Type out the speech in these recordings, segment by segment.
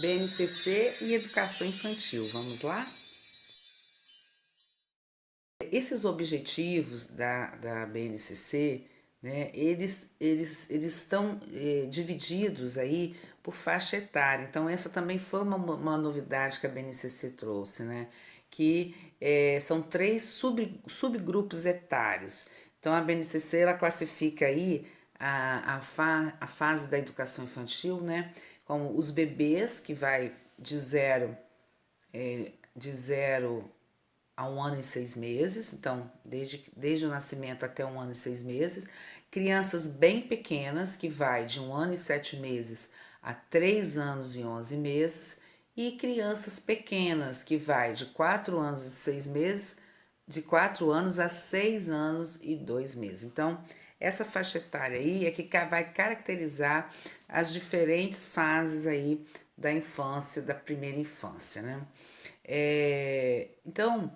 BNCC e educação infantil. Vamos lá? Esses objetivos da BNCC, né, eles estão divididos aí por faixa etária. Então, essa também foi uma novidade que a BNCC trouxe, né? Que são três subgrupos etários. Então, a BNCC ela classifica aí a fase da educação infantil, né? Como os bebês, que vai de zero a 1 ano e 6 meses, então desde o nascimento até 1 ano e 6 meses, crianças bem pequenas, que vai de 1 ano e 7 meses a 3 anos e 11 meses, e crianças pequenas, que vai de 4 anos e 6 meses, de 4 anos a 6 anos e 2 meses. Então, essa faixa etária aí é que vai caracterizar as diferentes fases aí da infância, da primeira infância, né? Então,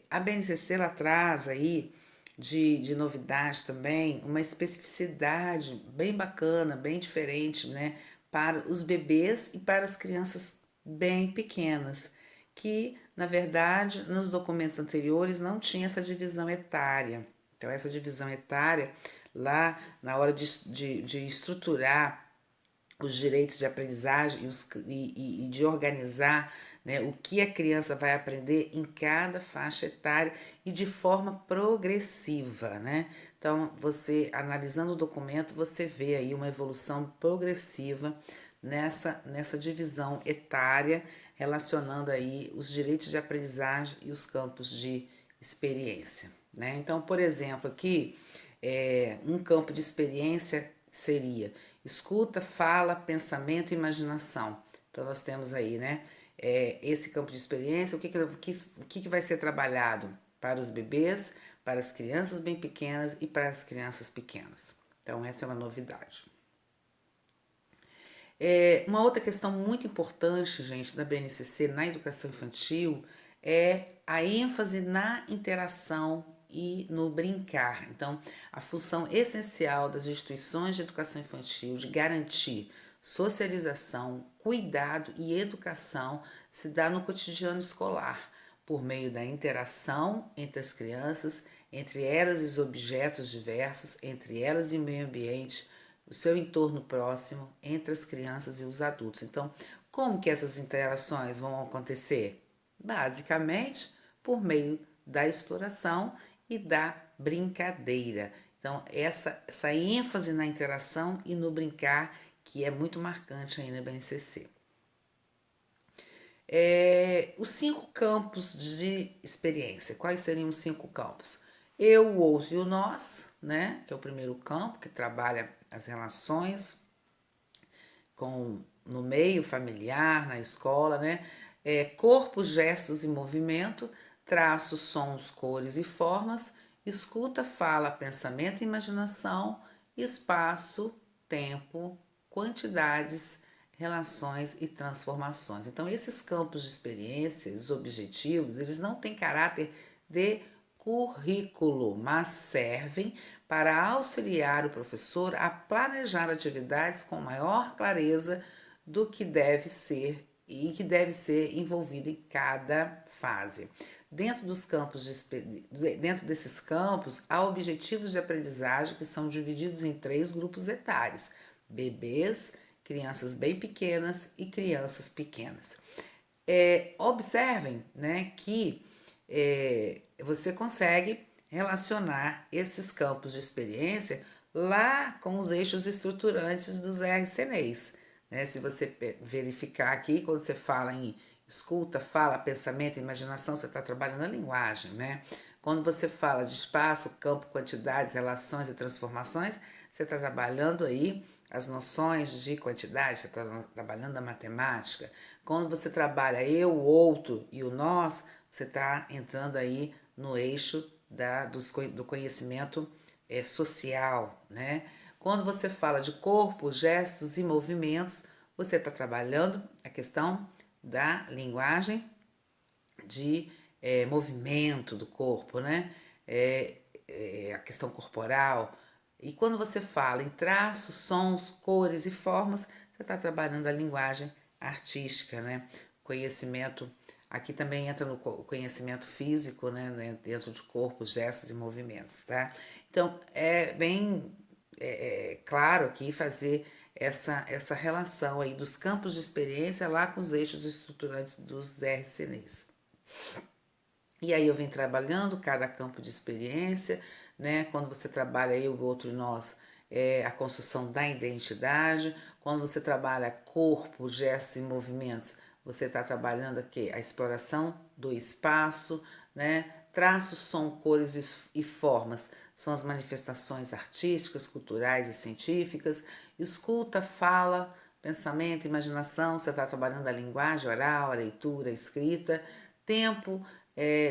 a BNCC ela traz aí de novidade também uma especificidade bem bacana, bem diferente, né, para os bebês e para as crianças bem pequenas, que na verdade nos documentos anteriores não tinha essa divisão etária. Então, essa divisão etária, lá na hora de estruturar os direitos de aprendizagem e de organizar, né, o que a criança vai aprender em cada faixa etária e de forma progressiva, né? Então, você analisando o documento, você vê aí uma evolução progressiva nessa divisão etária, relacionando aí os direitos de aprendizagem e os campos de experiência, né? Então, por exemplo, aqui um campo de experiência seria escuta, fala, pensamento e imaginação. Então, nós temos aí, né, esse campo de experiência, o que vai ser trabalhado para os bebês, para as crianças bem pequenas e para as crianças pequenas. Então, essa é uma novidade. Uma outra questão muito importante, gente, da BNCC na educação infantil é a ênfase na interação e no brincar. Então, a função essencial das instituições de educação infantil de garantir socialização, cuidado e educação se dá no cotidiano escolar, por meio da interação entre as crianças, entre elas e os objetos diversos, entre elas e o meio ambiente, o seu entorno próximo, entre as crianças e os adultos. Então, como que essas interações vão acontecer? Basicamente, por meio da exploração e da brincadeira. Então, essa ênfase na interação e no brincar, que é muito marcante aí na BNCC. Os 5 campos de experiência. Quais seriam os 5 campos? Eu, o outro e o nós, né? Que é o primeiro campo, que trabalha as relações no meio familiar, na escola, né? Corpo, gestos e movimento, traços, sons, cores e formas, escuta, fala, pensamento e imaginação, espaço, tempo, quantidades, relações e transformações. Então, esses campos de experiência, os objetivos, eles não têm caráter de currículo, mas servem para auxiliar o professor a planejar atividades com maior clareza do que deve ser e que deve ser envolvido em cada fase. Dentro desses campos, há objetivos de aprendizagem que são divididos em 3 grupos etários: bebês, crianças bem pequenas e crianças pequenas. Observem, né, que você consegue relacionar esses campos de experiência lá com os eixos estruturantes dos RCNEs. Né? Se você verificar aqui, quando você fala em escuta, fala, pensamento, imaginação, você está trabalhando a linguagem. Né? Quando você fala de espaço, campo, quantidades, relações e transformações, você está trabalhando aí as noções de quantidade, você está trabalhando a matemática. Quando você trabalha eu, o outro e o nós, você está entrando aí no eixo do conhecimento social, né? Quando você fala de corpo, gestos e movimentos, você está trabalhando a questão da linguagem de movimento do corpo, né? A questão corporal. E quando você fala em traços, sons, cores e formas, você está trabalhando a linguagem artística, né? Conhecimento, aqui também entra no conhecimento físico, né? Dentro de corpos, gestos e movimentos, tá? Então, é bem claro aqui fazer essa relação aí dos campos de experiência lá com os eixos estruturantes dos RCNs. E aí eu venho trabalhando cada campo de experiência, né? Quando você trabalha eu, o outro e nós, é a construção da identidade. Quando você trabalha corpo, gestos e movimentos, você está trabalhando aqui a exploração do espaço, né? Traços, som, cores e formas são as manifestações artísticas, culturais e científicas. Escuta, fala, pensamento, imaginação, você está trabalhando a linguagem oral, a leitura, a escrita. Tempo,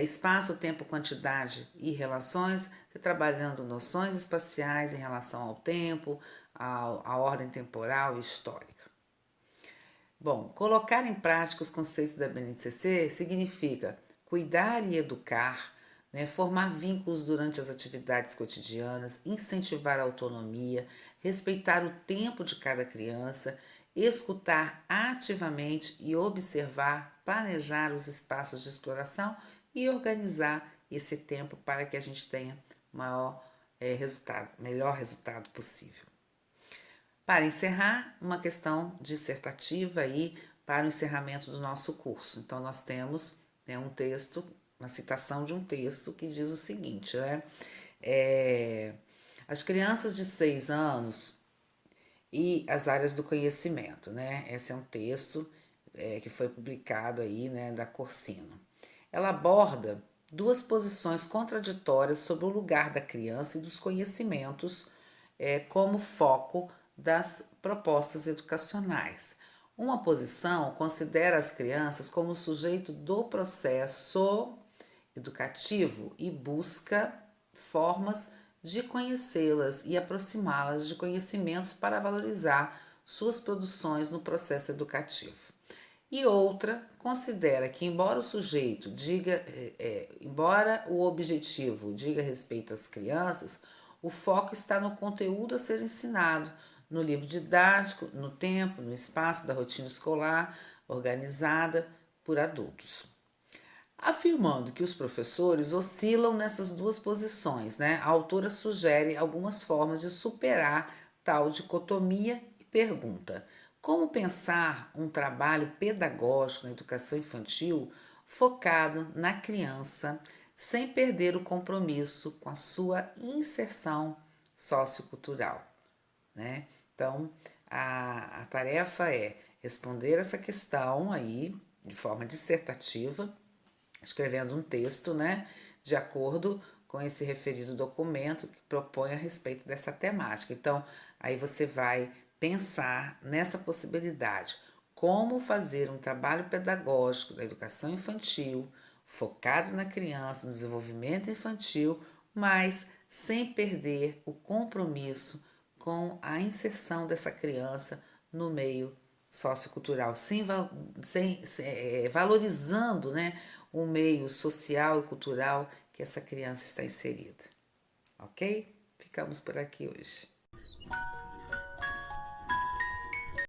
espaço, tempo, quantidade e relações, trabalhando noções espaciais em relação ao tempo, à ordem temporal e histórica. Bom, colocar em prática os conceitos da BNCC significa cuidar e educar, né, formar vínculos durante as atividades cotidianas, incentivar a autonomia, respeitar o tempo de cada criança, escutar ativamente e observar, planejar os espaços de exploração e organizar esse tempo para que a gente tenha maior melhor resultado possível. Para encerrar, uma questão dissertativa aí para o encerramento do nosso curso. Então, nós temos, né, um texto, uma citação de um texto que diz o seguinte, né? As crianças de 6 anos e as áreas do conhecimento, né? Esse é um texto que foi publicado aí, né, da Corsino. Ela aborda duas posições contraditórias sobre o lugar da criança e dos conhecimentos como foco das propostas educacionais. Uma posição considera as crianças como sujeito do processo educativo e busca formas de conhecê-las e aproximá-las de conhecimentos para valorizar suas produções no processo educativo. E outra considera que, embora o sujeito diga, embora o objetivo diga respeito às crianças, o foco está no conteúdo a ser ensinado, no livro didático, no tempo, no espaço da rotina escolar organizada por adultos. Afirmando que os professores oscilam nessas duas posições, né? A autora sugere algumas formas de superar tal dicotomia e pergunta: como pensar um trabalho pedagógico na educação infantil focado na criança, sem perder o compromisso com a sua inserção sociocultural, né? Então, a tarefa é responder essa questão aí de forma dissertativa, escrevendo um texto, né, de acordo com esse referido documento que propõe a respeito dessa temática. Então, aí você vai pensar nessa possibilidade, como fazer um trabalho pedagógico da educação infantil, focado na criança, no desenvolvimento infantil, mas sem perder o compromisso com a inserção dessa criança no meio sociocultural, valorizando, né, o meio social e cultural que essa criança está inserida. Ok? Ficamos por aqui hoje.